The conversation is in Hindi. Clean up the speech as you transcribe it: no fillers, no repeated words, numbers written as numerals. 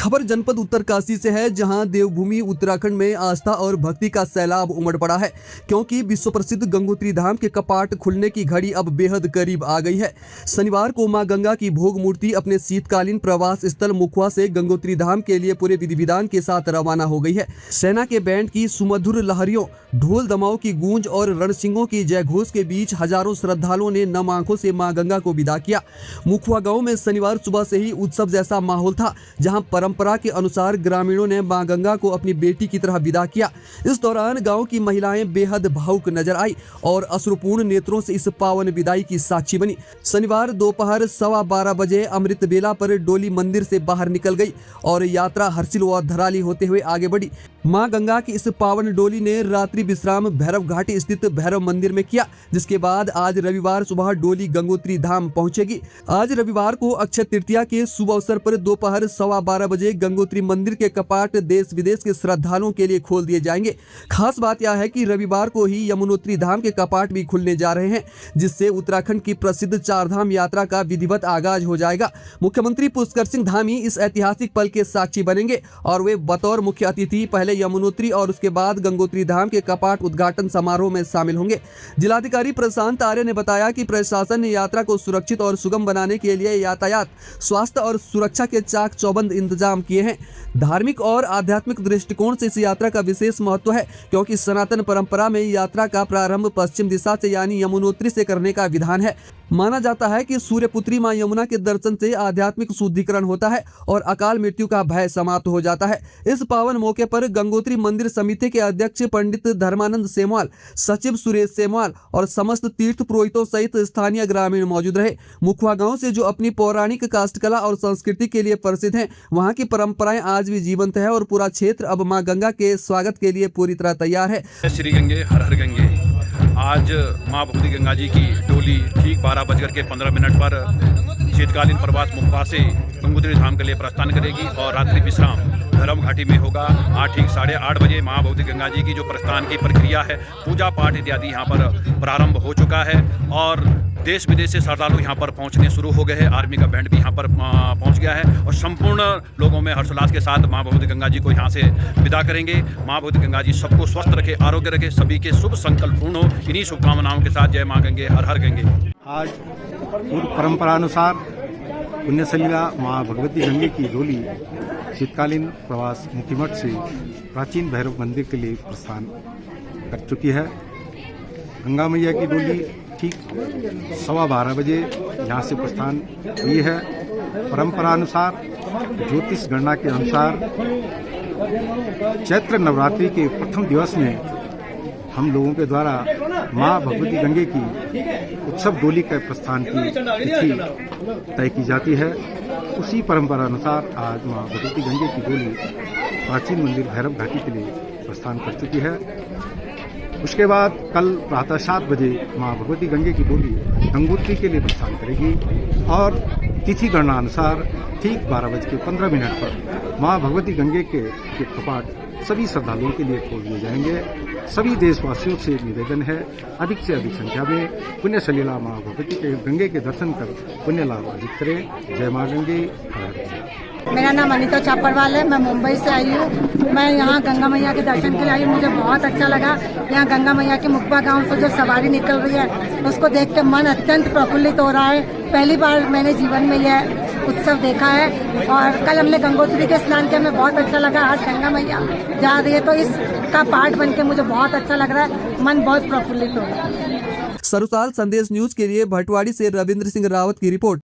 खबर जनपद उत्तरकाशी से है, जहां देवभूमि उत्तराखंड में आस्था और भक्ति का सैलाब उमड़ पड़ा है, क्योंकि विश्व प्रसिद्ध गंगोत्री धाम के कपाट खुलने की घड़ी अब बेहद करीब आ गई है। शनिवार को मां गंगा की भोग मूर्ति अपने शीतकालीन प्रवास स्थल मुखवा से गंगोत्री धाम के लिए पूरे विधि विधान के साथ रवाना हो गई है। सेना के बैंड की सुमधुर लहरियों, ढोल दमाओं की गूंज और रणसिंहों की जयघोष के बीच हजारों श्रद्धालुओं ने नम आंखों से मां गंगा को विदा किया। मुखवा गांव में शनिवार सुबह से ही उत्सव जैसा माहौल था, जहां परंपरा के अनुसार ग्रामीणों ने मां गंगा को अपनी बेटी की तरह विदा किया। इस दौरान गांव की महिलाएं बेहद भावुक नजर आई और अश्रुपूर्ण नेत्रों से इस पावन विदाई की साक्षी बनी। शनिवार दोपहर 12:15 बजे अमृत बेला पर डोली मंदिर से बाहर निकल गई और यात्रा हर्षिल व धराली होते हुए आगे बढ़ी। मां गंगा की इस पावन डोली ने रात्रि विश्राम भैरव घाटी स्थित भैरव मंदिर में किया, जिसके बाद आज रविवार सुबह डोली गंगोत्री धाम पहुंचेगी। आज रविवार को अक्षय तृतीया के शुभ अवसर पर दोपहर 12:15 बजे गंगोत्री मंदिर के कपाट देश विदेश के श्रद्धालुओं के लिए खोल दिए जाएंगे। खास बात यह है कि रविवार को ही यमुनोत्री धाम के कपाट भी खुलने जा रहे हैं, जिससे उत्तराखंड की प्रसिद्ध चारधाम यात्रा का विधिवत आगाज हो जाएगा। मुख्यमंत्री पुष्कर सिंह धामी इस ऐतिहासिक पल के साक्षी बनेंगे और वे बतौर मुख्य अतिथि पहले यमुनोत्री और उसके बाद गंगोत्री धाम के कपाट उद्घाटन समारोह में शामिल होंगे। जिलाधिकारी प्रशांत आर्य ने बताया कि प्रशासन ने यात्रा को सुरक्षित और सुगम बनाने के लिए यातायात, स्वास्थ्य और सुरक्षा के चाक चौबंद इंतजाम किए हैं। धार्मिक और आध्यात्मिक दृष्टिकोण से इस यात्रा का विशेष महत्व है, क्योंकि सनातन परंपरा में यात्रा का प्रारंभ पश्चिम दिशा से यानी यमुनोत्री से करने का विधान है। माना जाता है कि सूर्यपुत्री मां यमुना के दर्शन से आध्यात्मिक शुद्धिकरण होता है और अकाल मृत्यु का भय समाप्त हो जाता है। इस पावन मौके पर गंगोत्री मंदिर समिति के अध्यक्ष पंडित धर्मानंद सेमवाल, सचिव सुरेश सेमवाल और समस्त तीर्थ पुरोहितों सहित स्थानीय ग्रामीण मौजूद रहे। मुखवा गांव से जो अपनी पौराणिक काष्ठकला और संस्कृति के लिए प्रसिद्ध है, वहां की परंपराएं आज भी जीवंत है और पूरा क्षेत्र अब मां गंगा के स्वागत के लिए पूरी तरह तैयार है। श्री गंगे हर हर गंगे। आज मां भगवती गंगा जी की डोली ठीक 12:15 पर शीतकालीन प्रवास मुखवा से गंगोत्री धाम के लिए प्रस्थान करेगी और रात्रि विश्राम भैरव घाटी में होगा। ठीक 8:30 बजे मां भगवती गंगा जी की जो प्रस्थान की प्रक्रिया है, पूजा पाठ इत्यादि यहाँ पर प्रारंभ हो चुका है और देश विदेश से श्रद्धालु यहाँ पर पहुँचने शुरू हो गए हैं। आर्मी का बैंड भी यहाँ पर पहुँच गया है और संपूर्ण लोगों में हर्षोल्लास के साथ मां भगवती गंगा जी को यहाँ से विदा करेंगे। मां भगवती गंगा जी सबको स्वस्थ रखे, आरोग्य रखे, सभी के शुभ संकल्प पूर्ण हो। इन्हीं शुभकामनाओं के साथ जय मां गंगे हर हर गंगे। आज पूर्व परंपरा अनुसार पुण्य सलीला मां भगवती गंगे की डोली शीतकालीन प्रवास मुखीमठ से प्राचीन भैरव मंदिर के लिए प्रस्थान कर चुकी है। गंगा मैया की डोली ठीक 12:15 बजे यहाँ से प्रस्थान हुई है। परंपरा अनुसार, ज्योतिष गणना के अनुसार चैत्र नवरात्रि के प्रथम दिवस में हम लोगों के द्वारा मां भगवती गंगे की उत्सव डोली के प्रस्थान की तिथि तय की जाती है। उसी परंपरा अनुसार आज मां भगवती गंगे की डोली प्राचीन मंदिर भैरव घाटी के लिए प्रस्थान कर चुकी है। उसके बाद कल प्रातः 7 बजे मां भगवती गंगे की डोली गंगोत्री के लिए प्रस्थान करेगी और तिथि गणना अनुसार ठीक 12:15 पर मां भगवती गंगे के कपाट सभी श्रद्धालुओं के लिए खोल दिए जाएंगे। सभी देशवासियों से निवेदन है, अधिक से अधिक संख्या में पुण्य सलीला मां भगवती के गंगे के दर्शन कर पुण्य लाभ अर्जित करें। जय मां गंगे हर हर गंगे। मेरा नाम अनीता चापरवाल है, मैं मुंबई से आई हूँ। मैं यहाँ गंगा मैया के दर्शन के लिए आई हूँ। मुझे बहुत अच्छा लगा। यहाँ गंगा मैया के मुखवा गांव से जो सवारी निकल रही है, उसको देख के मन अत्यंत प्रफुल्लित हो रहा है। पहली बार मैंने जीवन में यह उत्सव देखा है और कल हमने गंगोत्री के स्नान किया, हमें बहुत अच्छा लगा। आज गंगा मैया जा रही है तो इसका पार्ट बन के मुझे बहुत अच्छा लग रहा है, मन बहुत प्रफुल्लित हो रहा है। सरुसाल संदेश न्यूज के लिए भटवाड़ी से रविंद्र सिंह रावत की रिपोर्ट।